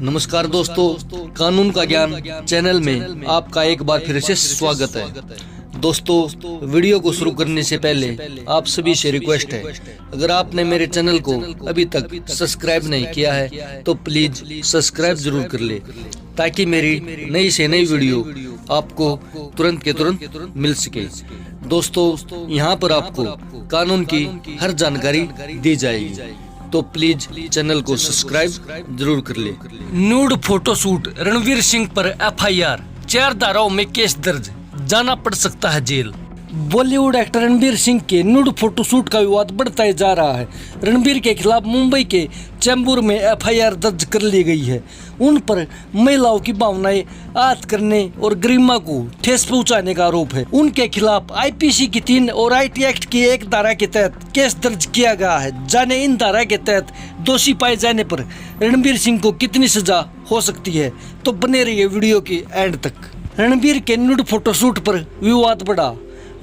नमस्कार दोस्तों, कानून का ज्ञान चैनल में आपका एक बार फिर से स्वागत है। दोस्तों, वीडियो को शुरू करने से पहले आप सभी से रिक्वेस्ट है, अगर आपने मेरे चैनल को अभी तक सब्सक्राइब नहीं किया है तो प्लीज सब्सक्राइब जरूर कर ले, ताकि मेरी नई से नई वीडियो आपको तुरंत के तुरंत मिल सके। दोस्तों, यहाँ पर आपको कानून की हर जानकारी दी जाएगी, तो प्लीज चैनल को सब्सक्राइब जरूर कर ले। न्यूड फोटोशूट, रणवीर सिंह पर एफआईआर, 4 धाराओं में केस दर्ज, जाना पड़ सकता है जेल। बॉलीवुड एक्टर रणवीर सिंह के न्यूड फोटोशूट का विवाद बढ़ता ही जा रहा है। रणवीर के खिलाफ मुंबई के चेंबूर में एफआईआर दर्ज कर ली गई है। उन पर महिलाओं की भावनाएं आहत करने और गरिमा को ठेस पहुंचाने का आरोप है। उनके खिलाफ आईपीसी की 3 और आईटी एक्ट की 1 धारा के तहत केस दर्ज किया गया है। जाने इन धारा के तहत दोषी पाए जाने पर रणवीर सिंह को कितनी सजा हो सकती है, तो बने रहिए वीडियो के एंड तक। रणवीर के न्यूड फोटोशूट पर विवाद बढ़ा।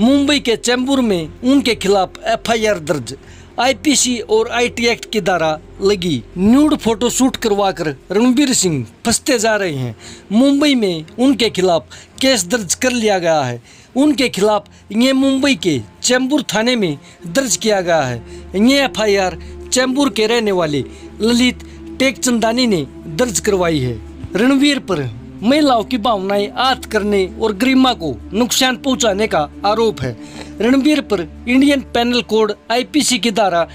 मुंबई के चेंबूर में उनके खिलाफ एफआईआर दर्ज, आईपीसी और आईटी एक्ट की धारा लगी। न्यूड फोटोशूट करवाकर रणवीर सिंह फंसते जा रहे हैं। मुंबई में उनके खिलाफ केस दर्ज कर लिया गया है। उनके खिलाफ ये मुंबई के चेंबूर थाने में दर्ज किया गया है। ये एफआईआर चेंबूर के रहने वाले ललित टेकचंदानी ने दर्ज करवाई है। रणवीर पर महिलाओं की भावनाएं आहत करने और गरिमा को नुकसान पहुंचाने का आरोप है। रणवीर पर इंडियन पेनल कोड आईपीसी की धारा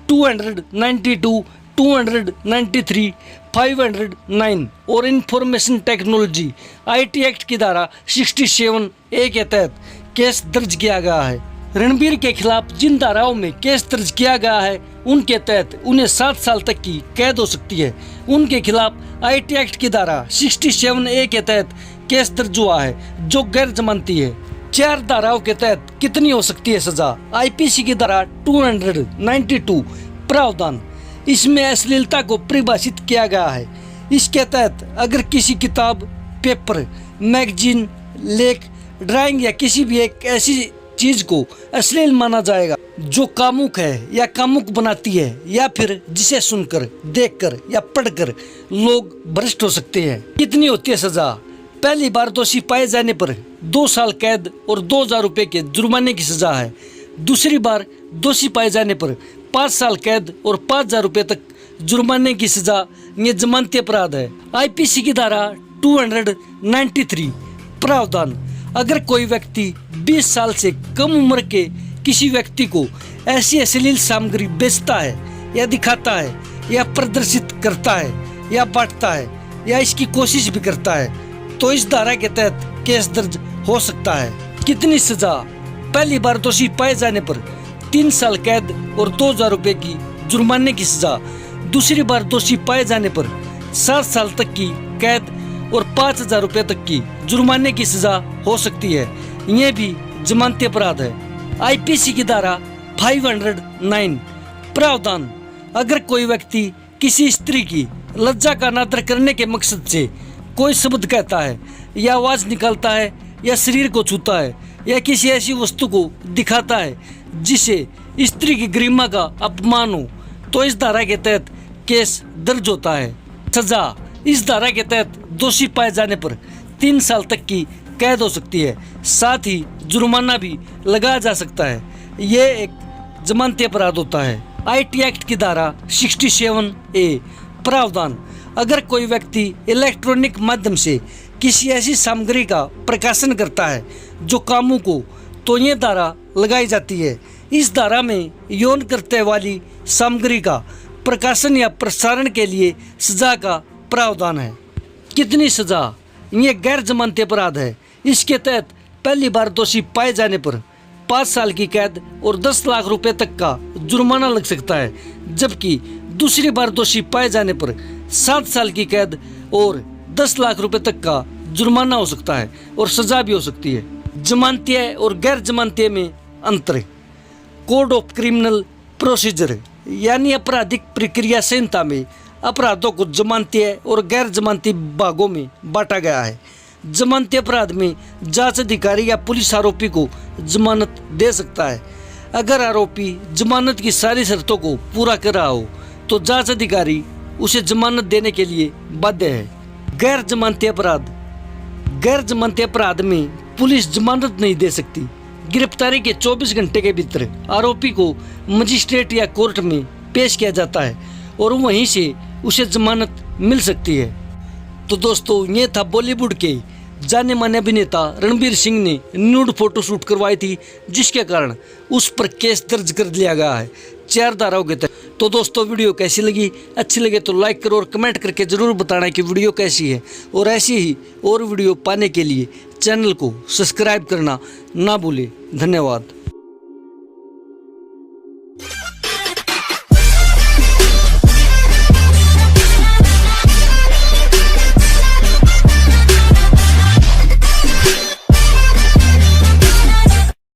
292, 293, 509 और इंफॉर्मेशन टेक्नोलॉजी आईटी एक्ट की धारा 67A के तहत केस दर्ज किया गया है। रणवीर के खिलाफ जिन धाराओं में केस दर्ज किया गया है, उनके तहत उन्हें 7 साल तक की कैद हो सकती है। उनके खिलाफ आईटी एक्ट की धारा 67A के तहत केस दर्ज हुआ है, जो गैर जमानती है। 4 धाराओं के तहत कितनी हो सकती है सजा? आईपीसी की धारा 292 प्रावधान, इसमें अश्लीलता को परिभाषित किया गया है। इसके तहत अगर किसी किताब, पेपर, मैगजीन, लेख, ड्राइंग या किसी भी एक ऐसी चीज को अश्लील माना जाएगा जो कामुक है या कामुक बनाती है, या फिर जिसे सुनकर, देखकर या पढ़कर लोग भ्रष्ट हो सकते हैं। कितनी होती है सजा? पहली बार दोषी पाए जाने पर 2 साल कैद और 2000 रुपए के जुर्माने की सजा है। दूसरी बार दोषी पाए जाने पर 5 साल कैद और 5000 रुपए तक जुर्माने की सजा। ये जमानती अपराध है। आईपीसी की धारा 293 प्रावधान, अगर कोई व्यक्ति 20 साल से कम उम्र के किसी व्यक्ति को ऐसी अश्लील सामग्री बेचता है या दिखाता है या प्रदर्शित करता है या बांटता है या इसकी कोशिश भी करता है, तो इस धारा के तहत केस दर्ज हो सकता है। कितनी सजा? पहली बार दोषी पाए जाने पर 3 साल कैद और 2000 रुपए की जुर्माने की सजा। दूसरी बार दोषी पाए जाने पर 7 साल तक की कैद और 5000 रुपए तक की जुर्माने की सजा हो सकती है। यह भी जमानती अपराध है। आईपीसी की धारा 509 प्रावधान, अगर कोई व्यक्ति किसी स्त्री की लज्जा का अनादर करने के मकसद से कोई शब्द कहता है या आवाज निकालता है या शरीर को छूता है या किसी ऐसी वस्तु को दिखाता है जिसे स्त्री की गरिमा का अपमान हो, तो इस धारा के तहत केस दर्ज होता है। सजा, इस धारा के तहत दोषी पाए जाने पर 3 साल तक की कैद हो सकती है, साथ ही जुर्माना भी लगाया जा सकता है। यह एक जमानती अपराध होता है। आईटी एक्ट की धारा 67A प्रावधान, अगर कोई व्यक्ति इलेक्ट्रॉनिक माध्यम से किसी ऐसी सामग्री का प्रकाशन करता है जो कामुक हो, तो ये धारा लगाई जाती है। इस धारा में यौन कृत्य वाली सामग्री का प्रकाशन या प्रसारण के लिए सजा का प्रावधान है। कितनी सजा? ये गैर जमानती अपराध है। इसके तहत पहली बार दोषी पाए जाने पर 5 साल की कैद और 10 लाख रुपए तक का जुर्माना लग सकता है, जबकि दूसरी बार दोषी पाए जाने पर 7 साल की कैद और 10 लाख रुपए तक का जुर्माना हो सकता है और सजा भी हो सकती है। जमानती और गैर जमानती में अंतर। कोड ऑफ क्रिमिनल प्रोसीजर यानी आपराधिक प्रक्रिया संहिता में अपराधों को जमानती और गैर जमानती भागों में बांटा गया है। जमानती अपराध में जांच अधिकारी या पुलिस आरोपी को जमानत दे सकता है। अगर आरोपी जमानत की सारी शर्तों को पूरा कर रहा हो तो जांच अधिकारी उसे जमानत देने के लिए बाध्य है। गैर जमानती अपराध में पुलिस जमानत नहीं दे सकती। गिरफ्तारी के 24 घंटे के भीतर आरोपी को मजिस्ट्रेट या कोर्ट में पेश किया जाता है और वहीं से उसे जमानत मिल सकती है। तो दोस्तों, ये था बॉलीवुड के जाने माने अभिनेता रणवीर सिंह ने न्यूड फोटोशूट करवाई थी, जिसके कारण उस पर केस दर्ज कर लिया गया है 4 धाराओं के तहत। तो दोस्तों, वीडियो कैसी लगी? अच्छी लगे तो लाइक करो और कमेंट करके ज़रूर बताना कि वीडियो कैसी है। और ऐसी ही और वीडियो पाने के लिए चैनल को सब्सक्राइब करना ना भूलें। धन्यवाद।